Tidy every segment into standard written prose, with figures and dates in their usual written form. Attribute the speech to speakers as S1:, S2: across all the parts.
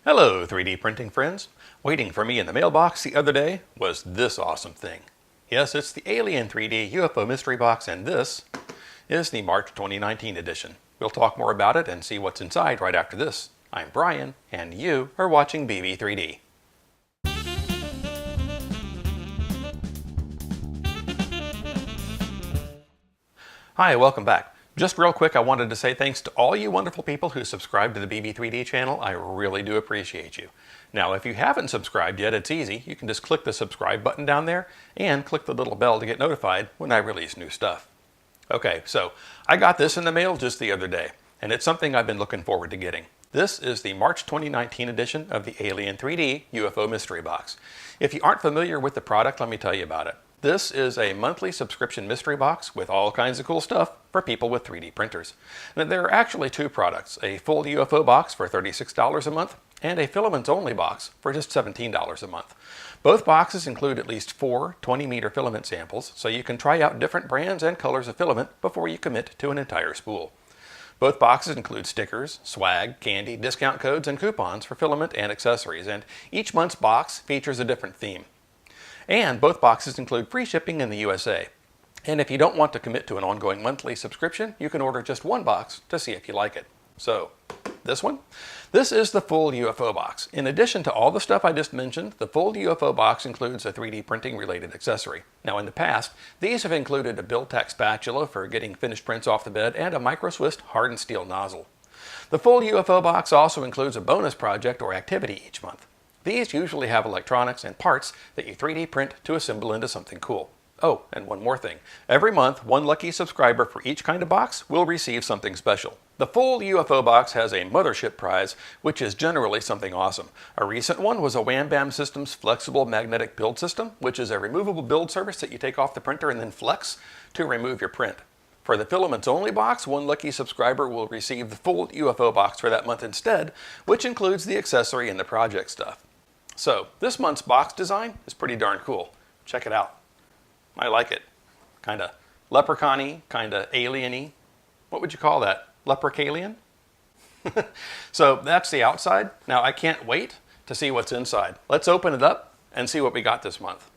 S1: Hello 3D printing friends. Waiting for me in the mailbox the other day was this awesome thing. Yes, it's the Alien3D UFO Mystery Box, and this is the March 2019 edition. We'll talk more about it and see what's inside right after this. I'm Brian, and you are watching BB3D. Hi, welcome back. Just real quick, I wanted to say thanks to all you wonderful people who subscribe to the BB3D channel. I really do appreciate you. Now, if you haven't subscribed yet, it's easy. You can just click the subscribe button down there and click the little bell to get notified when I release new stuff. Okay, so I got this in the mail just the other day, and it's something I've been looking forward to getting. This is the March 2019 edition of the Alien3D UFO Mystery Box. If you aren't familiar with the product, let me tell you about it. This is a monthly subscription mystery box with all kinds of cool stuff for people with 3D printers. Now, there are actually two products, a full UFO box for $36 a month and a Filament Only box for just $17 a month. Both boxes include at least 4 20-meter filament samples, so you can try out different brands and colors of filament before you commit to an entire spool. Both boxes include stickers, swag, candy, discount codes, and coupons for filament and accessories, and each month's box features a different theme. And both boxes include free shipping in the USA. And if you don't want to commit to an ongoing monthly subscription, you can order just one box to see if you like it. So, this one? This is the full UFO box. In addition to all the stuff I just mentioned, the full UFO box includes a 3D printing related accessory. Now, in the past, these have included a Build-Tack spatula for getting finished prints off the bed and a micro-Swiss hardened steel nozzle. The full UFO box also includes a bonus project or activity each month. These usually have electronics and parts that you 3D print to assemble into something cool. Oh, and one more thing. Every month, one lucky subscriber for each kind of box will receive something special. The full UFO box has a Mothership Prize, which is generally something awesome. A recent one was a Wham Systems Flexible Magnetic Build System, which is a removable build surface that you take off the printer and then flex to remove your print. For the Filaments Only box, one lucky subscriber will receive the full UFO box for that month instead, which includes the accessory and the project stuff. So, this month's box design is pretty darn cool. Check it out. I like it. Kinda leprechaun-y, kinda alien-y. What would you call that? Leprechalian? So, that's the outside. Now, I can't wait to see what's inside. Let's open it up and see what we got this month.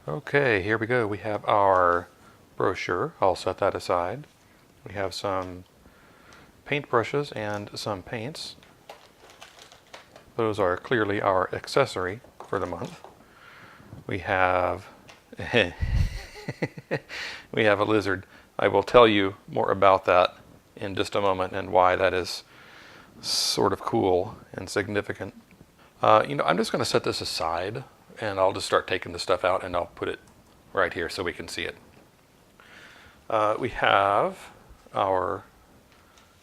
S1: Okay, here we go. We have our brochure. I'll set that aside. We have some paintbrushes and some paints. Those are clearly our accessory for the month. We have we have a lizard. I will tell you more about that in just a moment and why that is sort of cool and significant. I'm just going to set this aside and I'll just start taking the stuff out and I'll put it right here so we can see it. We have our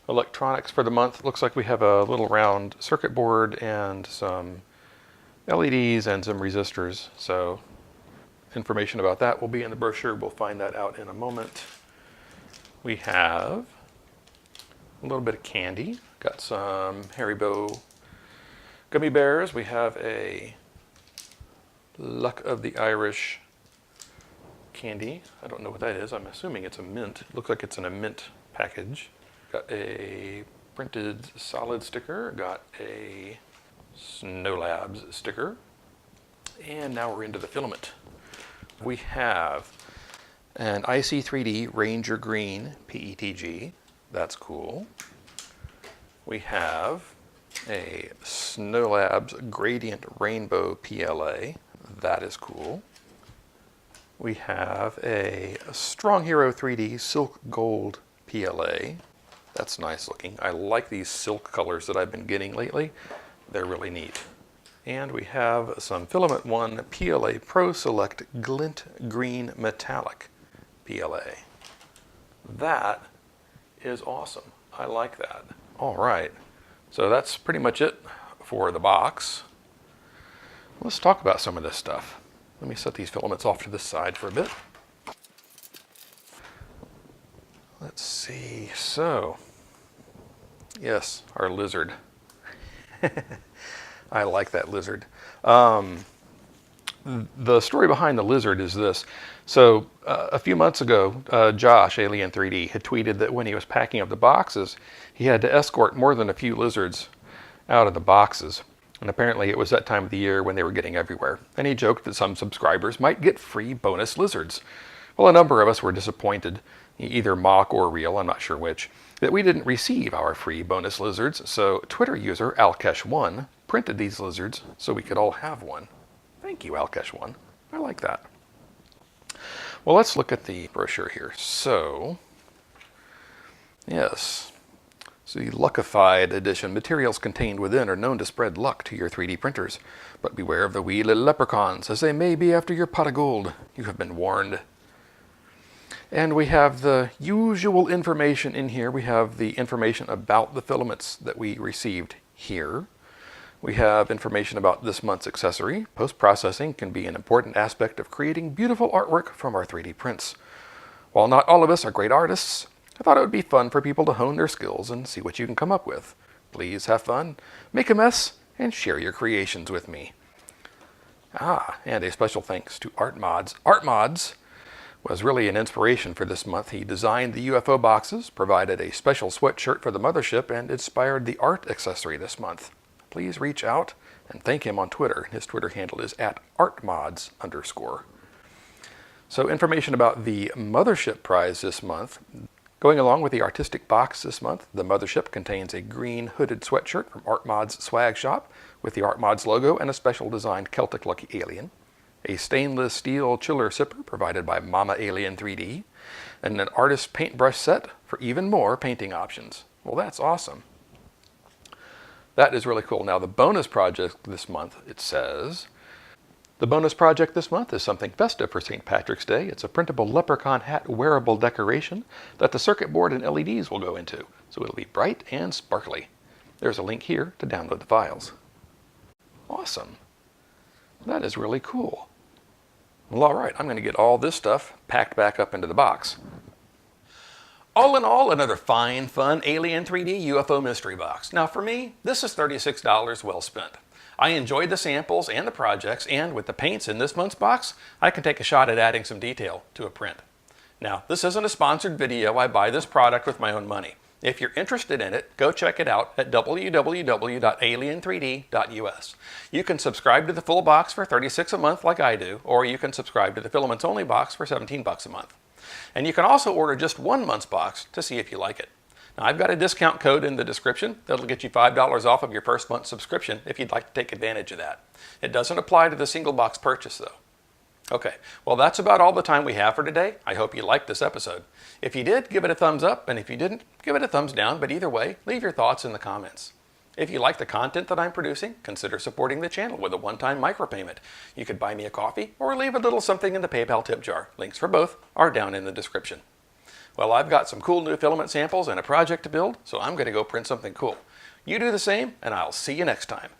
S1: electronics for the month. Looks like we have a little round circuit board and some LEDs and some resistors. So information about that will be in the brochure. We'll find that out in a moment. We have a little bit of candy. Got some Haribo gummy bears. We have a Luck of the Irish candy. I don't know what that is. I'm assuming it's a mint. It looks like it's in a mint package. Got a printed solid sticker, got a SnoLabs sticker, and now we're into the filament. We have an IC3D Ranger Green PETG, that's cool. We have a SnoLabs Gradient Rainbow PLA, that is cool. We have a StrongHero 3D Silk Gold PLA. That's nice looking. I like these silk colors that I've been getting lately. They're really neat. And we have some Filament One PLA Pro Select Glint Green Metallic PLA. That is awesome. I like that. All right. So that's pretty much it for the box. Let's talk about some of this stuff. Let me set these filaments off to the side for a bit. Let's see, so, yes, our lizard. I like that lizard. The story behind the lizard is this. So a few months ago, Josh, Alien3D, had tweeted that when he was packing up the boxes, he had to escort more than a few lizards out of the boxes. And apparently it was that time of the year when they were getting everywhere. And he joked that some subscribers might get free bonus lizards. Well, a number of us were disappointed, either mock or real, I'm not sure which, that we didn't receive our free bonus lizards, so Twitter user Alkesh1 printed these lizards so we could all have one. Thank you, Alkesh1. I like that. Well, let's look at the brochure here. So, yes. So the luckified edition materials contained within are known to spread luck to your 3D printers. But beware of the wee little leprechauns, as they may be after your pot of gold. You have been warned. And we have the usual information in here. We have the information about the filaments that we received here. We have information about this month's accessory. Post-processing can be an important aspect of creating beautiful artwork from our 3D prints. While not all of us are great artists, I thought it would be fun for people to hone their skills and see what you can come up with. Please have fun, make a mess, and share your creations with me. And a special thanks to ArtMods. ArtMods was really an inspiration for this month. He designed the UFO boxes, provided a special sweatshirt for the Mothership, and inspired the art accessory this month. Please reach out and thank him on Twitter. His Twitter handle is @artmods_. So information about the Mothership Prize this month. Going along with the artistic box this month, the Mothership contains a green hooded sweatshirt from ArtMods Swag Shop with the ArtMods logo and a special designed Celtic Lucky Alien, a stainless steel chiller sipper provided by Mama Alien3D, and an artist paintbrush set for even more painting options. Well, that's awesome. That is really cool. Now, the bonus project this month, it says, the bonus project this month is something festive for St. Patrick's Day. It's a printable leprechaun hat wearable decoration that the circuit board and LEDs will go into, so it'll be bright and sparkly. There's a link here to download the files. Awesome. That is really cool. Well, all right, I'm going to get all this stuff packed back up into the box. All in all, another fine, fun Alien3D UFO Mystery Box. Now for me, this is $36 well spent. I enjoyed the samples and the projects, and with the paints in this month's box, I can take a shot at adding some detail to a print. Now, this isn't a sponsored video. I buy this product with my own money. If you're interested in it, go check it out at www.alien3d.us. You can subscribe to the full box for $36 a month like I do, or you can subscribe to the Filaments Only box for $17 a month. And you can also order just 1 month's box to see if you like it. Now, I've got a discount code in the description that'll get you $5 off of your first month's subscription if you'd like to take advantage of that. It doesn't apply to the single box purchase though. Okay, well that's about all the time we have for today. I hope you liked this episode. If you did, give it a thumbs up, and if you didn't, give it a thumbs down, but either way, leave your thoughts in the comments. If you like the content that I'm producing, consider supporting the channel with a one-time micropayment. You could buy me a coffee or leave a little something in the PayPal tip jar. Links for both are down in the description. Well, I've got some cool new filament samples and a project to build, so I'm going to go print something cool. You do the same, and I'll see you next time.